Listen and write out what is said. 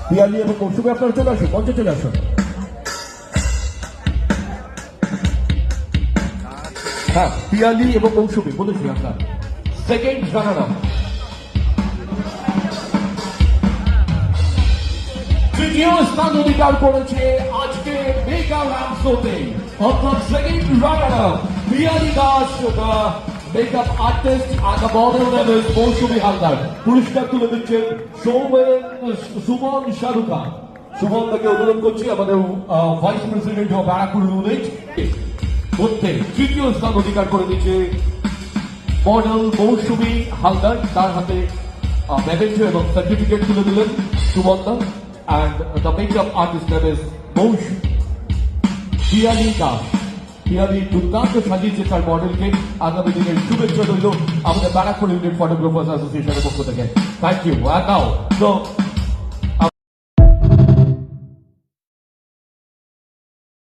পিয়ালি এবং কৌশুমী আপনারা চলে আসুন, মঞ্চে চলে আসুন। হ্যাঁ, পিয়ালি এবং কৌশুমী বলেছি আপনার সেকেন্ড রানার আপ। তৃতীয় স্থান অধিকার করেছে আজকে মেগা র্যাম্প শোতে, অর্থাৎ second runner up Piyali Das, makeup artist আর মডেল লেভেল মৌসুমী হালদার। পুরস্কার তুলে দিচ্ছেন সুমন শাহরুখা। সুমন তাকে অনুরোধ করছি আমাদের vice president of Barrackpore unit মধ্যে তৃতীয় স্থান অধিকার করে দিচ্ছে মডেল মৌসুমী হালদার। তার হাতে মেমেন্টো এবং সার্টিফিকেট তুলে দিলেন সুমন দা। and the makeup artist that is Moush Piyali Das. Piyali দুর্দান্ত সাজিয়েছে তার মডেলকে। আগামী দিনের শুভেচ্ছা রইল আমাদের ব্যারাকপুর ইউনিট ফটোগ্রাফার্স অ্যাসোসিয়েশনের পক্ষ থেকে। Thank you. নাও